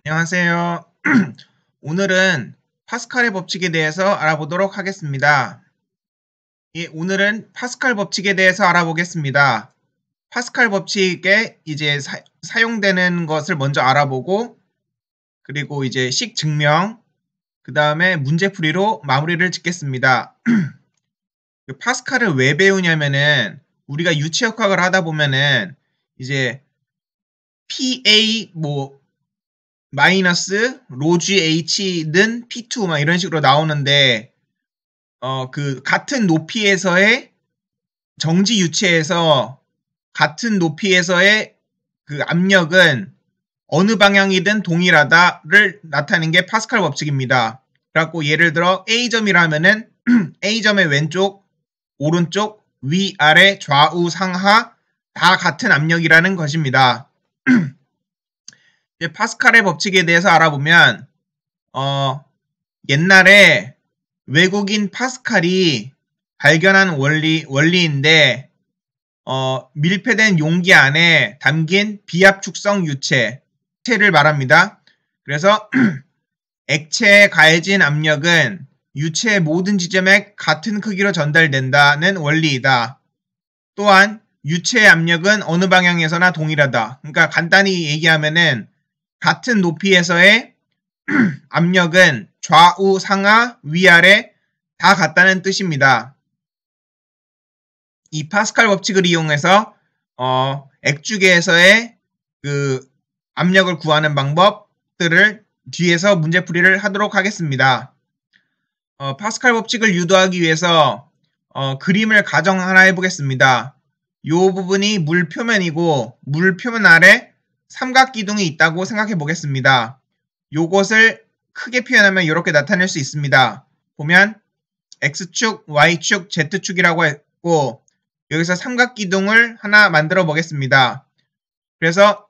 안녕하세요. 오늘은 파스칼의 법칙에 대해서 알아보도록 하겠습니다. 오늘은 파스칼 법칙에 대해서 알아보겠습니다. 파스칼 법칙에 이제 사용되는 것을 먼저 알아보고, 그리고 이제 식 증명, 그 다음에 문제풀이로 마무리를 짓겠습니다. 파스칼을 왜 배우냐면은 우리가 유체역학을 하다 보면은 이제 PA 마이너스 로지 H는 P2 막 이런 식으로 나오는데 그 같은 높이에서의 정지 유체에서 같은 높이에서의 그 압력은 어느 방향이든 동일하다를 나타내는 게 파스칼 법칙입니다. 그래갖고 예를 들어 A점이라 하면은 A점의 왼쪽, 오른쪽, 위, 아래, 좌우, 상하 다 같은 압력이라는 것입니다. 이제 파스칼의 법칙에 대해서 알아보면 옛날에 외국인 파스칼이 발견한 원리인데 밀폐된 용기 안에 담긴 비압축성 유체를 말합니다. 그래서 액체에 가해진 압력은 유체의 모든 지점에 같은 크기로 전달된다는 원리이다. 또한 유체의 압력은 어느 방향에서나 동일하다. 그러니까 간단히 얘기하면은 같은 높이에서의 압력은 좌우, 상하, 위아래 다 같다는 뜻입니다. 이 파스칼 법칙을 이용해서 액주계에서의 그 압력을 구하는 방법들을 뒤에서 문제풀이를 하도록 하겠습니다. 파스칼 법칙을 유도하기 위해서 그림을 가정 하나 해보겠습니다. 이 부분이 물 표면이고 물 표면 아래 삼각기둥이 있다고 생각해 보겠습니다. 요것을 크게 표현하면 이렇게 나타낼 수 있습니다. 보면 X축, Y축, Z축이라고 했고 여기서 삼각기둥을 하나 만들어 보겠습니다. 그래서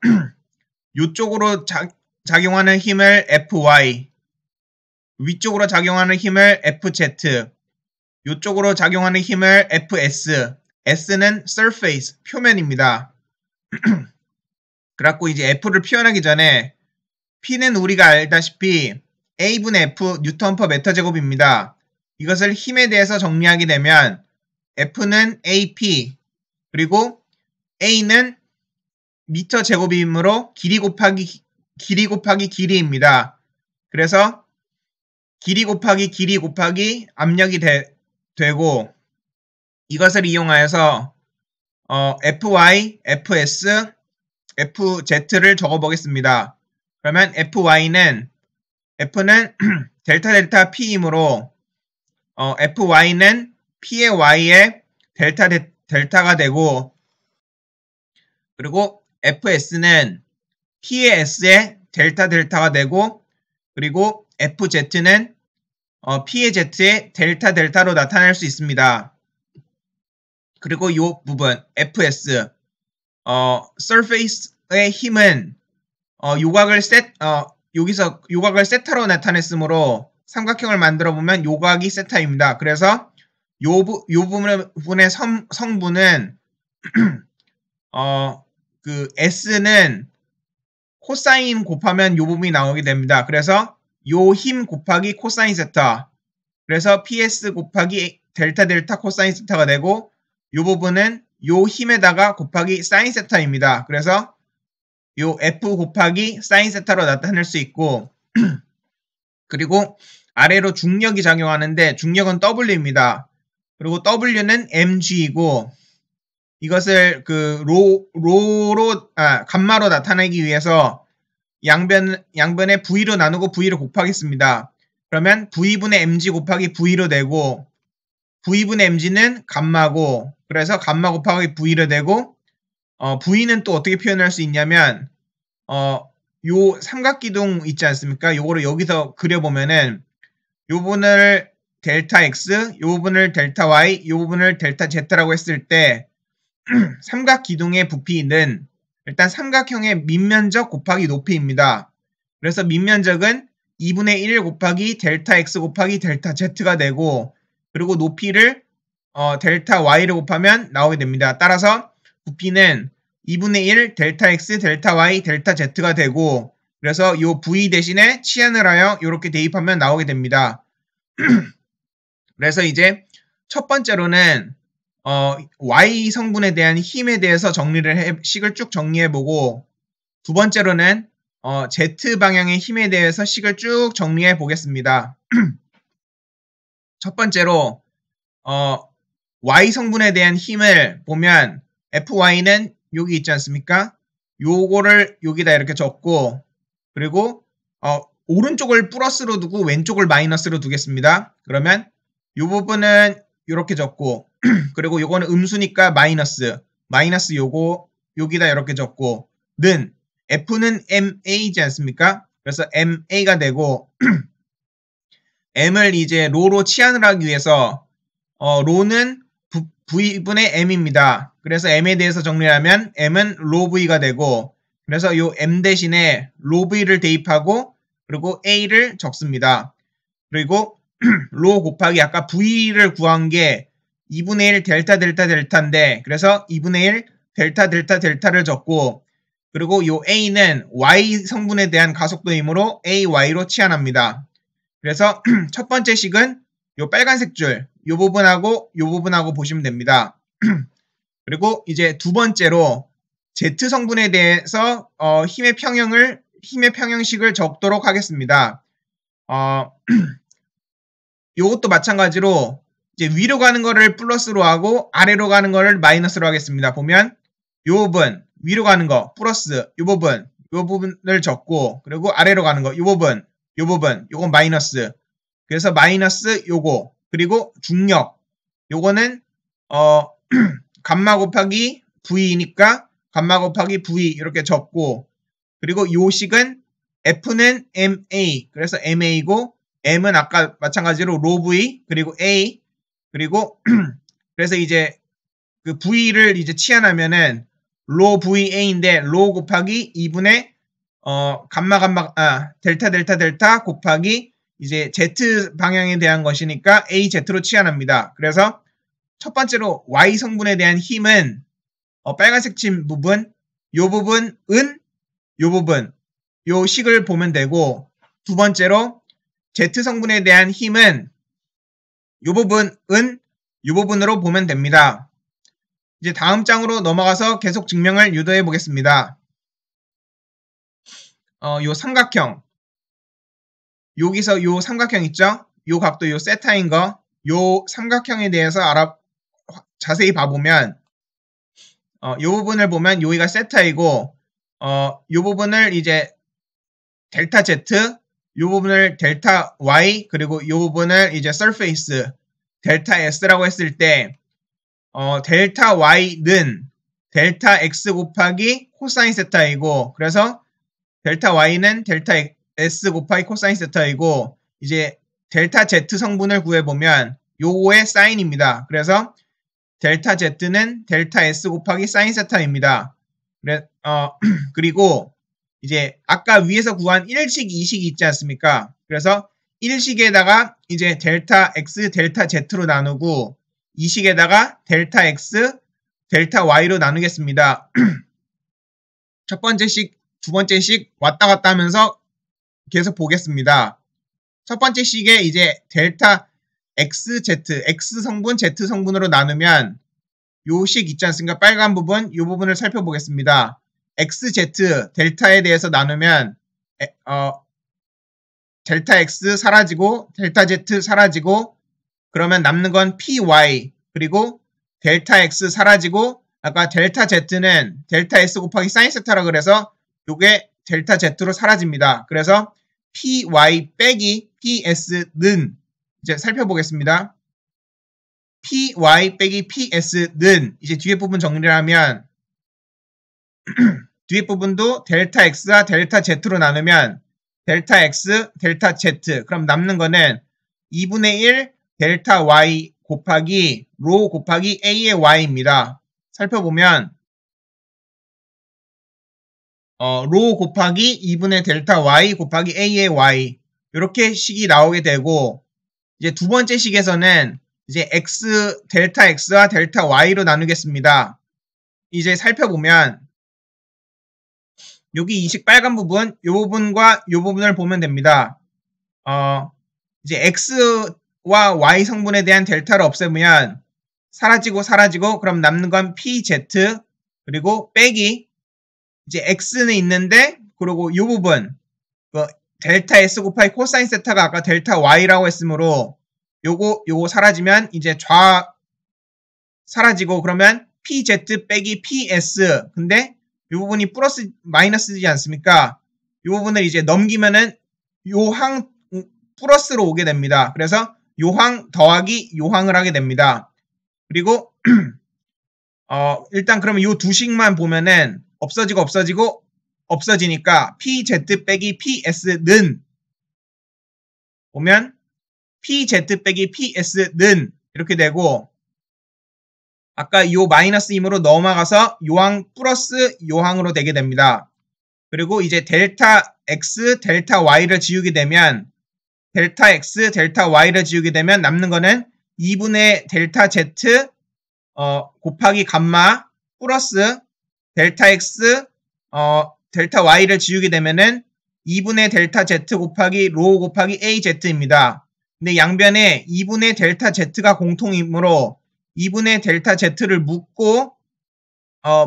이쪽으로 작용하는 힘을 Fy, 위쪽으로 작용하는 힘을 Fz, 이쪽으로 작용하는 힘을 Fs, S는 surface, 표면입니다. 그래갖고 이제 F를 표현하기 전에 P는 우리가 알다시피 A분의 F 뉴턴 퍼 미터 제곱입니다. 이것을 힘에 대해서 정리하게 되면 F는 AP 그리고 A는 미터 제곱이므로 길이 곱하기 길이입니다. 그래서 길이 곱하기 압력이 되고 이것을 이용하여서 Fy, Fs, Fz를 적어보겠습니다. 그러면 F는 델타 P이므로 Fy는 P의 Y의 델타가 되고 그리고 Fs는 P의 S의 델타가 되고 그리고 Fz는 P의 Z의 델타로 나타낼 수 있습니다. 그리고 이 부분 Fs surface의 힘은 여기서 요각을 세타로 나타냈으므로 삼각형을 만들어 보면 요각이 세타입니다. 그래서 요 부분의 성분은 그 S는 코사인 곱하면 요 부분이 나오게 됩니다. 그래서 요 힘 곱하기 코사인 세타. 그래서 PS 곱하기 델타 코사인 세타가 되고 요 부분은 요 힘에다가 곱하기 사인 세타입니다. 그래서 요 F 곱하기 사인 세타로 나타낼 수 있고 그리고 아래로 중력이 작용하는데 중력은 W입니다. 그리고 W는 mg이고 이것을 그 감마로 나타내기 위해서 양변에 V로 나누고 V를 곱하겠습니다. 그러면 V분의 mg 곱하기 V로 되고 V분의 mg는 감마고 그래서 감마 곱하기 V로 되고 V는 또 어떻게 표현할 수 있냐면 요 삼각기둥 있지 않습니까? 요거를 여기서 그려보면은 요 부분을 델타 X, 요 부분을 델타 Y, 요 부분을 델타 Z라고 했을 때 삼각기둥의 부피는 일단 삼각형의 밑면적 곱하기 높이입니다. 그래서 밑면적은 2분의 1 곱하기 델타 X 곱하기 델타 Z가 되고 그리고 높이를 델타 Y를 곱하면 나오게 됩니다. 따라서 부피는 2분의 1 델타 x 델타 y 델타 z가 되고 그래서 요 v 대신에 치환을 하여 이렇게 대입하면 나오게 됩니다. 그래서 이제 첫 번째로는 y 성분에 대한 힘에 대해서 식을 쭉 정리해보고 두 번째로는 z 방향의 힘에 대해서 식을 쭉 정리해 보겠습니다. 첫 번째로 y 성분에 대한 힘을 보면 fy는 여기 있지 않습니까? 요거를 여기다 이렇게 적고 그리고 오른쪽을 플러스로 두고 왼쪽을 마이너스로 두겠습니다. 그러면 요 부분은 이렇게 적고 그리고 요거는 음수니까 마이너스 요거 여기다 이렇게 적고 F는 MA이지 않습니까? 그래서 MA가 되고 M을 이제 로로 치환을 하기 위해서 로는 V분의 M입니다. 그래서 M에 대해서 정리하면 M은 로 V가 되고 그래서 요 M 대신에 로 V를 대입하고 그리고 A를 적습니다. 그리고 로 곱하기 아까 V를 구한 게 2분의 1 델타 델타 델타인데 그래서 2분의 1 델타 델타 델타를 적고 그리고 요 A는 Y 성분에 대한 가속도이므로 AY로 치환합니다. 그래서 첫 번째 식은 요 빨간색 줄, 요 부분하고 보시면 됩니다. 그리고 이제 두 번째로 Z 성분에 대해서 힘의 평형식을 적도록 하겠습니다. 요것도 마찬가지로 이제 위로 가는 거를 플러스로 하고 아래로 가는 거를 마이너스로 하겠습니다. 보면 요 부분 위로 가는 거 플러스 요 부분을 적고 그리고 아래로 가는 거 요 부분 요건 마이너스. 그래서 마이너스 요거 그리고 중력 요거는 감마 곱하기 V니까 감마 곱하기 V 이렇게 적고 그리고 요 식은 F는 MA 그래서 MA고 M은 아까 마찬가지로 로 V 그리고 A 그리고 그래서 이제 그 V를 이제 치환하면은 로 VA인데 로 곱하기 2분의 델타 델타 델타 곱하기 이제 Z 방향에 대한 것이니까 AZ로 치환합니다. 그래서 첫 번째로 Y 성분에 대한 힘은 빨간색 친 부분 요 부분은 요 식을 보면 되고 두 번째로 Z 성분에 대한 힘은 요 부분으로 보면 됩니다. 이제 다음 장으로 넘어가서 계속 증명을 유도해 보겠습니다. 요 삼각형 여기서 요 삼각형 있죠? 요 각도 요 세타인 거 요 삼각형에 대해서 자세히 봐보면 요 부분을 보면 여기가 세타이고 요 부분을 이제 델타 Z 요 부분을 델타 Y 그리고 요 부분을 이제 surface 델타 S라고 했을 때 델타 Y는 델타 X 곱하기 코사인 세타이고 그래서 델타 Y는 델타 S 곱하기 코사인 세타이고 이제 델타 Z 성분을 구해보면 요거의 사인입니다. 그래서 델타 Z는 델타 S 곱하기 사인 세타입니다. 그리고 이제 아까 위에서 구한 1식, 2식이 있지 않습니까? 그래서 1식에다가 이제 델타 X, 델타 Z로 나누고 2식에다가 델타 X, 델타 Y로 나누겠습니다. 첫 번째 식, 두 번째 식 왔다 갔다 하면서 계속 보겠습니다. 첫 번째 식에 이제 델타 X, Z, X 성분, Z 성분으로 나누면 요 식 있지 않습니까? 빨간 부분, 요 부분을 살펴보겠습니다. X, Z, 델타에 대해서 나누면 델타 X 사라지고 델타 Z 사라지고 그러면 남는 건 PY 그리고 델타 X 사라지고 아까 델타 Z는 델타 S 곱하기 사인 세타라 그래서 요게 델타 Z로 사라집니다. 그래서 PY 빼기 PS는 이제 살펴보겠습니다. PY 빼기 PS는 이제 뒤에 부분 정리를 하면 뒤에 부분도 델타 X와 델타 Z로 나누면 델타 X, 델타 Z 그럼 남는 거는 2분의 1 델타 Y 곱하기 로 곱하기 A의 Y입니다. 살펴보면 로 곱하기 2분의 델타 Y 곱하기 A의 Y 이렇게 식이 나오게 되고 이제 두 번째 식에서는 이제 델타 X와 델타 Y로 나누겠습니다. 이제 살펴보면 여기 이식 빨간 부분, 이 부분과 이 부분을 보면 됩니다. 이제 x와 y 성분에 대한 델타를 없애면 사라지고 그럼 남는 건 pz 그리고 빼기 이제 x는 있는데 그리고 이 부분 델타 s 곱하기 코사인 세타가 아까 델타 y라고 했으므로 요거 사라지면 이제 사라지고 그러면 pz 빼기 ps 근데 이 부분이 플러스 마이너스지 않습니까? 이 부분을 이제 넘기면은 요항 플러스로 오게 됩니다. 그래서 요항 더하기 요항을 하게 됩니다. 그리고 일단 그러면 요 두 식만 보면은 없어지니까 pz 빼기 ps는 보면 pz 빼기 ps는 이렇게 되고 아까 요 마이너스 임으로 넘어가서 요항 플러스 요항으로 되게 됩니다. 그리고 이제 델타 x, 델타 y를 지우게 되면 델타 x, 델타 y를 지우게 되면 남는 거는 2분의 델타 z 곱하기 감마 플러스 델타 x 델타 y를 지우게 되면은 2분의 델타 z 곱하기 로 곱하기 az입니다. 근데 양변에 2분의 델타 z가 공통이므로 2분의 델타 z를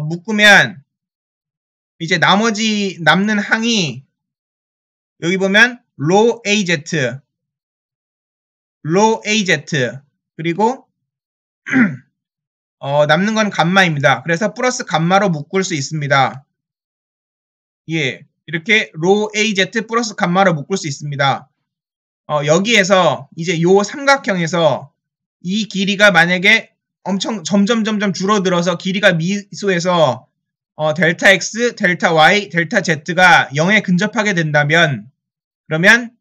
묶으면 이제 나머지 남는 항이 여기 보면 로 az 그리고 남는 건 감마입니다. 그래서 플러스 감마로 묶을 수 있습니다. 예, 이렇게 로 az 플러스 감마로 묶을 수 있습니다. 여기에서 이제 요 삼각형에서 이 길이가 만약에 엄청 점점 줄어들어서 길이가 미소해서 델타 x, 델타 y, 델타 z가 0에 근접하게 된다면 그러면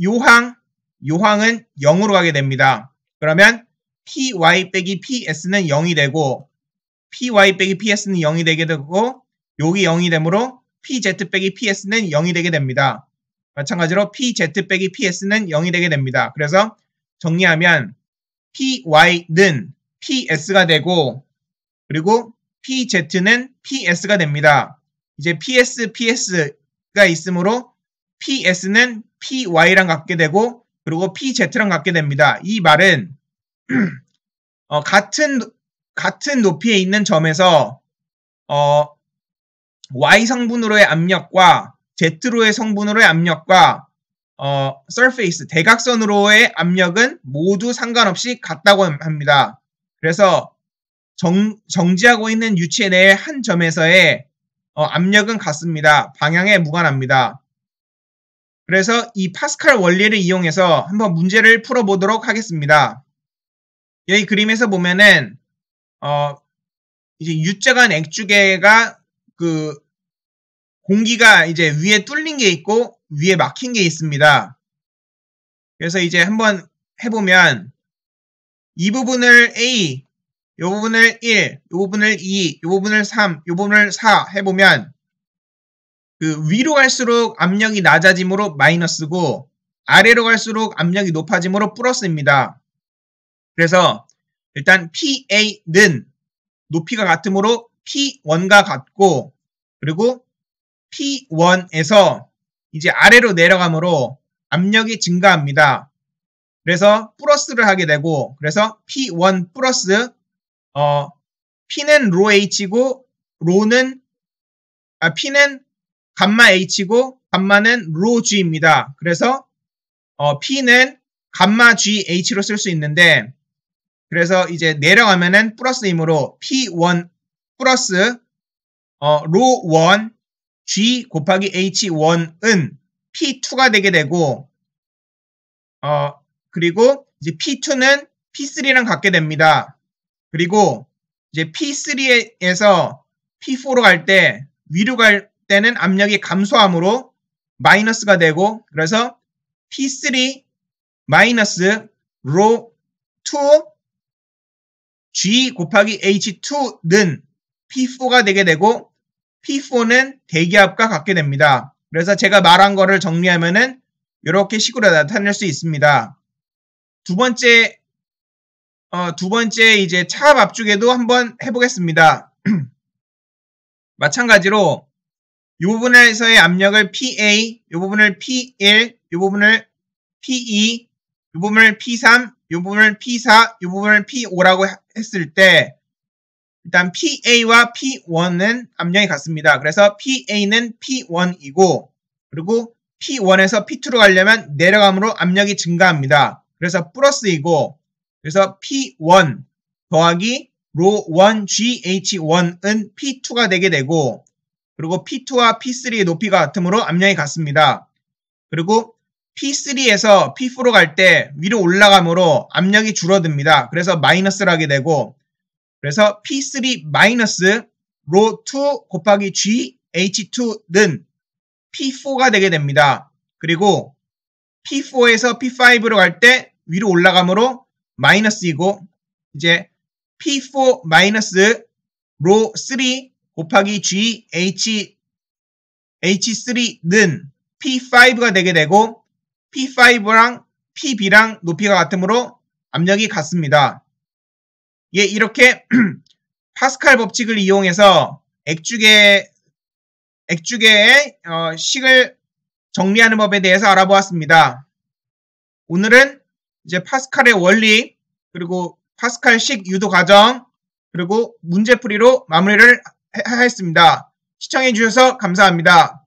요항은 0으로 가게 됩니다. 그러면 py 빼기 ps는 0이 되고 py 빼기 ps는 0이 되게 되고 여기 0이 되므로 pz 빼기 ps는 0이 되게 됩니다. 마찬가지로 pz 빼기 ps는 0이 되게 됩니다. 그래서 정리하면 py는 ps가 되고 그리고 pz는 ps가 됩니다. 이제 ps가 있으므로 ps는 py랑 같게 되고 그리고 pz랑 같게 됩니다. 이 말은 같은 높이에 있는 점에서 y 성분으로의 압력과 z로의 성분으로의 압력과 surface 대각선으로의 압력은 모두 상관없이 같다고 합니다. 그래서 정지하고 있는 유체 내의 한 점에서의 압력은 같습니다. 방향에 무관합니다. 그래서 이 파스칼 원리를 이용해서 한번 문제를 풀어보도록 하겠습니다. 여기 그림에서 보면은 이제 U자간 액주계가 공기가 이제 위에 뚫린 게 있고 위에 막힌 게 있습니다. 그래서 이제 한번 해보면 이 부분을 A, 이 부분을 1, 이 부분을 2, 이 부분을 3, 이 부분을 4 해보면 위로 갈수록 압력이 낮아지므로 마이너스고 아래로 갈수록 압력이 높아지므로 플러스입니다. 그래서 일단 PA는 높이가 같으므로 P1과 같고 그리고 P1에서 이제 아래로 내려가므로 압력이 증가합니다. 그래서 플러스를 하게 되고 그래서 P1 플러스 P는 로 H고 P는 감마 H고 감마는 로 G입니다. 그래서 P는 감마 GH로 쓸 수 있는데 그래서 이제 내려가면은 플러스이므로 P1 플러스 로 1 G 곱하기 H1은 P2가 되게 되고 그리고 이제 P2는 P3랑 같게 됩니다. 그리고 이제 P3에서 P4로 갈 때 위로 갈 때는 압력이 감소하므로 마이너스가 되고 그래서 P3 마이너스 로 2 G 곱하기 H2는 P4가 되게 되고 P4는 대기압과 같게 됩니다. 그래서 제가 말한 거를 정리하면은 이렇게 식으로 나타낼 수 있습니다. 두 번째 이제 차압 압축에도 한번 해보겠습니다. 마찬가지로 이 부분에서의 압력을 PA, 이 부분을 P1, 이 부분을 P2, 이 부분을 P3, 이 부분을 P4, 이 부분을 P5라고 했을 때 일단 PA와 P1은 압력이 같습니다. 그래서 PA는 P1이고 그리고 P1에서 P2로 가려면 내려감으로 압력이 증가합니다. 그래서 플러스이고 그래서 P1 더하기 ρ1GH1은 P2가 되게 되고 그리고 P2와 P3의 높이가 같으므로 압력이 같습니다. 그리고 P3에서 P4로 갈 때 위로 올라가므로 압력이 줄어듭니다. 그래서 마이너스를 하게 되고 그래서 P3 마이너스 ρ2 곱하기 GH2는 P4가 되게 됩니다. 그리고 P4에서 P5로 갈 때 위로 올라가므로 마이너스이고 이제 P4 마이너스 ρ3 곱하기 GH3는 P5가 되게 되고 P5랑 PB랑 높이가 같으므로 압력이 같습니다. 예, 이렇게 파스칼 법칙을 이용해서 액주계의 식을 정리하는 법에 대해서 알아보았습니다. 오늘은 이제 파스칼의 원리 그리고 파스칼식 유도 과정 그리고 문제풀이로 마무리를 하였습니다. 시청해 주셔서 감사합니다.